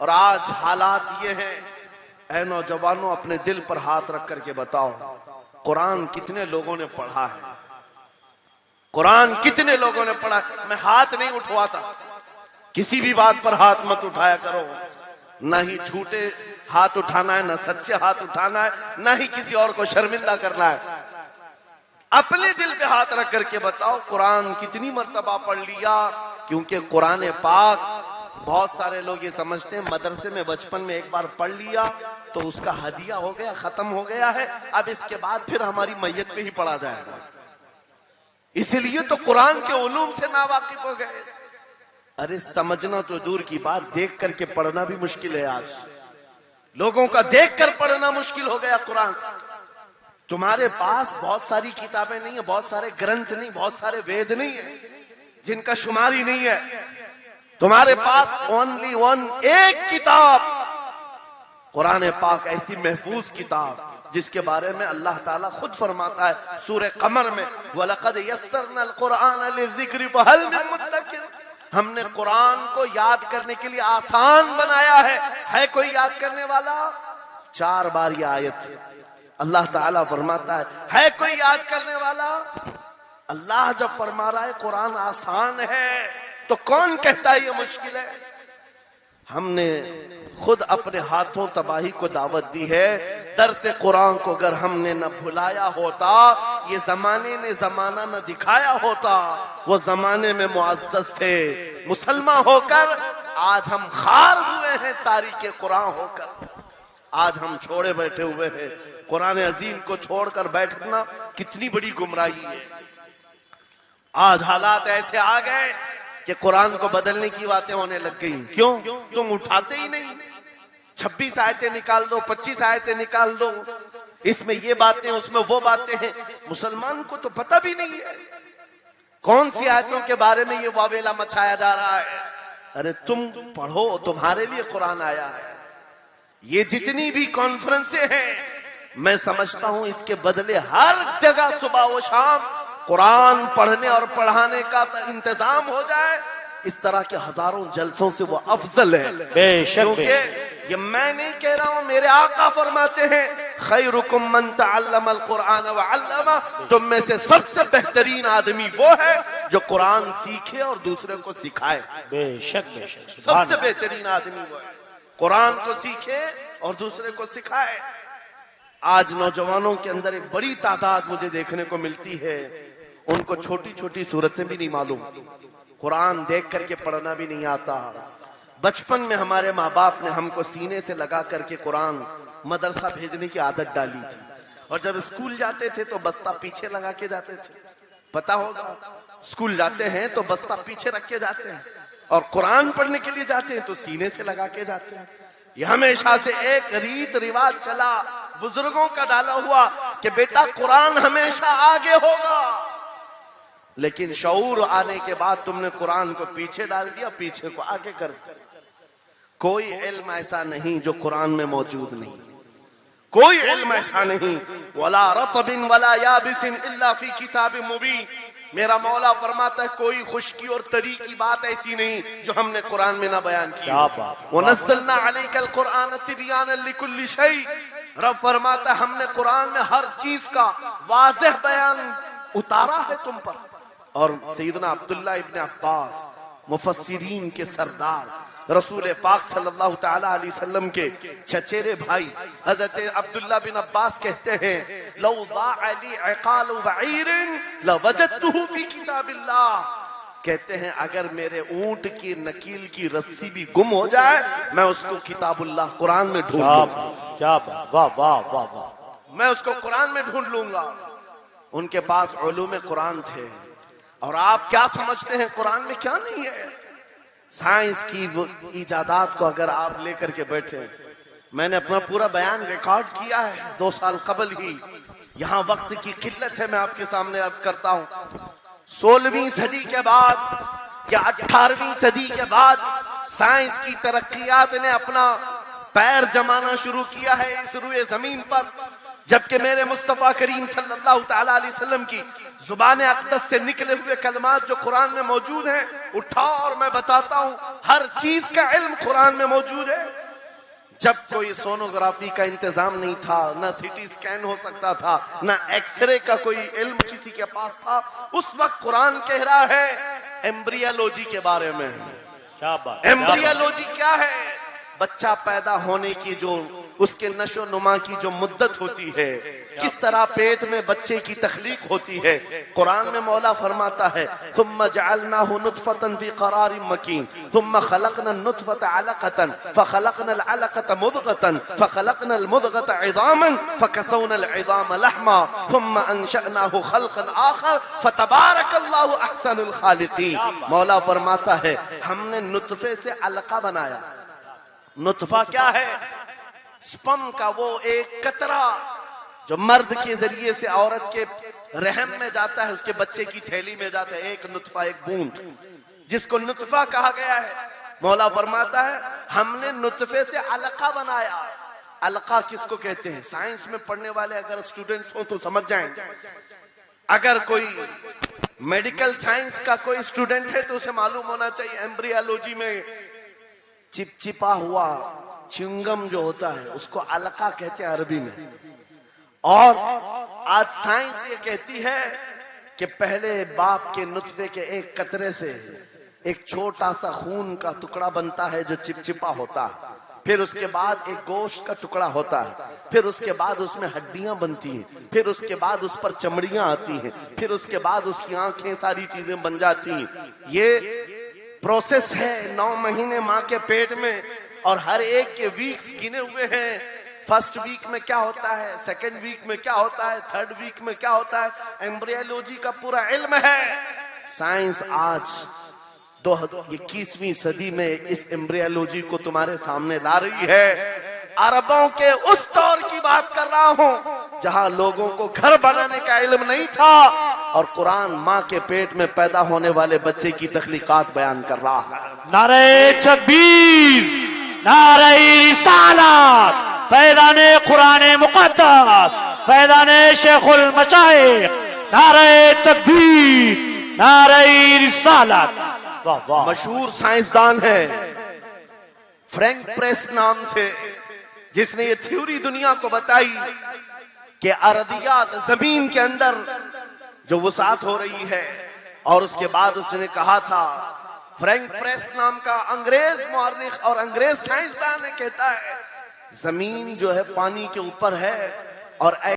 اور آج حالات یہ ہیں، اے نوجوانوں اپنے دل پر ہاتھ رکھ کر کے بتاؤ، قرآن کتنے لوگوں نے پڑھا ہے؟ قرآن کتنے لوگوں نے پڑھا ہے؟ میں ہاتھ نہیں اٹھواتا، کسی بھی بات پر ہاتھ مت اٹھایا کرو، نہ ہی جھوٹے ہاتھ اٹھانا ہے، نہ سچے ہاتھ اٹھانا ہے، نہ ہی کسی اور کو شرمندہ کرنا ہے۔ اپنے دل پہ ہاتھ رکھ کر کے بتاؤ قرآن کتنی مرتبہ پڑھ لیا؟ کیونکہ قرآن پاک بہت سارے لوگ یہ سمجھتے ہیں مدرسے میں بچپن میں ایک بار پڑھ لیا تو اس کا ہدیہ ہو گیا، ختم ہو گیا ہے، اب اس کے بعد پھر ہماری میت پہ ہی پڑھا جائے گا، اسی لیے تو قرآن کے علوم سے ناواقف ہو گئے۔ ارے سمجھنا تو دور کی بات، دیکھ کر کے پڑھنا بھی مشکل ہے آج، لوگوں کا دیکھ کر پڑھنا مشکل ہو گیا قرآن۔ تمہارے پاس بہت ساری کتابیں نہیں ہیں، بہت سارے گرنتھ نہیں، بہت سارے وید نہیں ہیں جن کا شمار ہی نہیں ہے، تمہارے پاس اونلی ون، ایک کتاب قرآن پاک، ایسی محفوظ کتاب جس کے بارے میں اللہ تعالیٰ خود فرماتا ہے سورہ قمر میں وَلَقَدْ يَسَّرْنَا الْقُرْآنَ لِلذِّكْرِ فَهَلْ مِن مُدَّكِرٍ، ہم نے قرآن کو یاد کرنے کے لیے آسان بنایا ہے کوئی یاد کرنے والا؟ 4 بار یہ آیت اللہ تعالیٰ فرماتا ہے کوئی یاد کرنے والا؟ اللہ جب فرما رہا ہے قرآن آسان ہے تو کون کہتا ہے یہ مشکل ہے؟ ہم نے خود اپنے ہاتھوں تباہی کو دعوت دی ہے۔ درس قرآن کو اگر ہم نے نہ بھلایا ہوتا، یہ زمانے نے زمانہ نہ دکھایا ہوتا، وہ زمانے میں معزز تھے، مسلمان ہو کر آج ہم خار ہوئے ہیں، تاریخ قرآن ہو کر آج ہم چھوڑے بیٹھے ہوئے ہیں۔ قرآن عظیم کو چھوڑ کر بیٹھنا کتنی بڑی گمراہی ہے۔ آج حالات ایسے آ گئے کہ قرآن کو بدلنے کی باتیں ہونے لگ گئی۔ کیوں؟ تم اٹھاتے ہی نہیں، 26 آیتیں نکال دو، 25 آیتیں نکال دو، اس میں یہ باتیں اس میں وہ باتیں ہیں، مسلمان کو تو پتہ بھی نہیں ہے کون سی آیتوں کے بارے میں یہ واویلا مچایا جا رہا ہے۔ ارے تم پڑھو، تمہارے لیے قرآن آیا ہے۔ یہ جتنی بھی کانفرنسیں ہیں، میں سمجھتا ہوں اس کے بدلے ہر جگہ صبح و شام قرآن پڑھنے اور پڑھانے کا انتظام ہو جائے، اس طرح کے ہزاروں جلسوں سے وہ افضل ہے۔ بے شک، کیونکہ یہ میں نہیں کہہ رہا ہوں، میرے آقا فرماتے ہیں خیرکم من تعلم القرآن وعلمہ، تم میں سے سب سے بہترین آدمی وہ ہے جو قرآن سیکھے اور دوسرے کو سکھائے۔ بے شک بے شک، سب سے بہترین آدمی وہ ہے قرآن کو سیکھے اور دوسرے کو سکھائے۔ آج نوجوانوں کے اندر ایک بڑی تعداد مجھے دیکھنے کو ملتی ہے، ان کو چھوٹی چھوٹی صورتیں بھی نہیں معلوم، قرآن دیکھ کر کے پڑھنا بھی نہیں آتا۔ بچپن میں ہمارے ماں باپ نے ہم کو سینے سے لگا کر کے قرآن مدرسہ بھیجنے کی عادت ڈالی تھی، اور جب اسکول جاتے تھے تو بستہ پیچھے لگا کے جاتے تھے، پتا ہوگا اسکول جاتے ہیں تو بستہ پیچھے رکھ کے جاتے ہیں، اور قرآن پڑھنے کے لیے جاتے ہیں تو سینے سے لگا کے جاتے ہیں۔ یہ ہمیشہ سے ایک ریت رواج چلا، بزرگوں کا ڈالا ہوا کہ بیٹا قرآن ہمیشہ آگے ہوگا، لیکن شعور آنے کے بعد تم نے قرآن کو پیچھے ڈال دیا، پیچھے کو آگے کر دیا۔ کوئی علم ایسا نہیں جو قرآن میں موجود نہیں، کوئی علم ایسا نہیں۔ وَلَا رَطْبٍ وَلَا يَابِسٍ إِلَّا فِي كِتَابٍ مُبِينٍ، میرا مولا فرماتا ہے کوئی خشکی اور تری کی بات ایسی نہیں جو ہم نے قرآن میں نہ بیان کی۔ وَنَزَّلْنَا عَلَيْكَ الْقُرْآنَ تِبْيَانًا لِكُلِّ شَيْءٍ، رب فرماتا ہے ہم نے قرآن میں ہر چیز کا واضح بیان اتارا ہے تم پر۔ اور سیدنا عبداللہ ابن عباس مفسرین کے سردار، رسول پاک صلی اللہ تعالی علیہ وسلم کے چچیرے بھائی حضرت عبداللہ بن عباس کہتے ہیں لو ضاع لی عقال بعیر لوجدته فی کتاب اللہ، کہتے ہیں اگر میرے اونٹ کی نکیل کی رسی بھی گم ہو جائے میں اس کو کتاب اللہ قرآن میں ڈھونڈ لوں گا۔ کیا بات، واہ واہ واہ واہ، میں اس کو قرآن میں ڈھونڈ لوں گا۔ ان کے پاس علوم قرآن تھے، اور آپ کیا سمجھتے ہیں قرآن میں کیا نہیں ہے؟ سائنس کی ایجادات کو اگر آپ لے کر کے بیٹھے، میں نے اپنا پورا بیان ریکارڈ کیا ہے 2 سال قبل ہی، یہاں وقت کی قلت ہے، میں آپ کے سامنے عرض کرتا ہوں 16ویں صدی کے بعد یا 18ویں صدی کے بعد سائنس کی ترقیات نے اپنا پیر جمانا شروع کیا ہے اس روئے زمین پر، جبکہ میرے مصطفیٰ کریم صلی اللہ تعالی علیہ وسلم کی زبان اقدس سے نکلے ہوئے کلمات جو قرآن میں موجود ہیں اٹھا اور میں بتاتا ہوں، ہر چیز کا علم قرآن میں موجود ہے۔ جب کوئی سونوگرافی کا انتظام نہیں تھا، نہ سی ٹی سکین ہو سکتا تھا، نہ ایکس رے کا کوئی علم کسی کے پاس تھا، اس وقت قرآن کہہ رہا ہے ایمبریالوجی کے بارے میں۔ کیا بات، ایمبریالوجی کیا ہے؟ بچہ پیدا ہونے کی جو اس کے نشو نما کی جو مدت ہوتی ہے، کس طرح پیٹ میں بچے کی تخلیق ہوتی ہے، قرآن میں مولا فرماتا ہے ثم جعلناه نطفة في قرار مكين ثم خلقنا النطفة علقة فخلقنا العلقة مضغة فخلقنا المضغة عظاما فكسونا العظام لحما ثم انشأناه خلقا آخر فتبارك الله احسن الخالقين۔ مولا فرماتا ہے ہم نے نطفے سے علقہ بنایا۔ نطفہ کیا ہے؟ سپم کا وہ ایک قطرہ جو مرد کے ذریعے سے عورت کے رحم میں جاتا ہے، اس کے بچے کی تھیلی میں جاتا ہے، ایک نطفہ، ایک بوند، جس کو نطفہ کہا گیا ہے۔ مولا فرماتا ہے ہم نے نطفے سے علقہ بنایا۔ علقہ کس کو کہتے ہیں؟ سائنس میں پڑھنے والے اگر اسٹوڈنٹس ہوں تو سمجھ جائیں۔ اگر کوئی میڈیکل سائنس کا کوئی اسٹوڈنٹ ہے تو اسے معلوم ہونا چاہیے ایمبریالوجی میں چپچپا ہوا چنگم جو ہوتا ہے اس کو علقہ کہتے ہیں عربی میں۔ اور آج سائنس یہ کہتی ہے کہ پہلے باپ کے نطفے کے ایک قطرے سے ایک چھوٹا سا خون کا ٹکڑا بنتا ہے جو چپچپا ہوتا ہے، پھر اس کے بعد ایک گوشت کا ٹکڑا ہوتا ہے، پھر اس کے بعد اس میں ہڈیاں بنتی ہیں، پھر اس کے بعد اس پر چمڑیاں آتی ہیں، پھر اس کے بعد اس کی آنکھیں، ساری چیزیں بن جاتی ہیں۔ یہ پروسیس ہے 9 مہینے ماں کے پیٹ میں، اور ہر ایک کے ویکس گنے ہوئے ہیں۔ فرسٹ ویک میں کیا ہوتا ہے، سیکنڈ ویک میں کیا ہوتا ہے، تھرڈ ویک میں کیا ہوتا ہے، ایمبریالوجی کا پورا علم ہے۔ سائنس آج 21ویں صدی میں اس ایمبریالوجی کو تمہارے سامنے لا رہی ہے۔ عربوں کے اس دور کی بات کر رہا ہوں جہاں لوگوں کو گھر بنانے کا علم نہیں تھا، اور قرآن ماں کے پیٹ میں پیدا ہونے والے بچے کی تخلیقات بیان کر رہا ہے۔ نعرہ تکبیر، نعرہ رسالت، فیضان قرآن مقدس، فیضان شیخ المشائخ، نعرہ تکبیر، نعرہ رسالت۔ واہ واہ۔ مشہور سائنسدان ہے فرینک پریس نام سے، جس نے یہ تھیوری دنیا کو بتائی کہ ارضیات زمین کے اندر جو وسعت ہو رہی ہے، اور اس کے بعد اس نے کہا تھا، فرینک پریس نام کا انگریز مورخ اور انگریز سائنسدان نے کہتا ہے زمین جو ہے پانی کے اوپر ہے، اور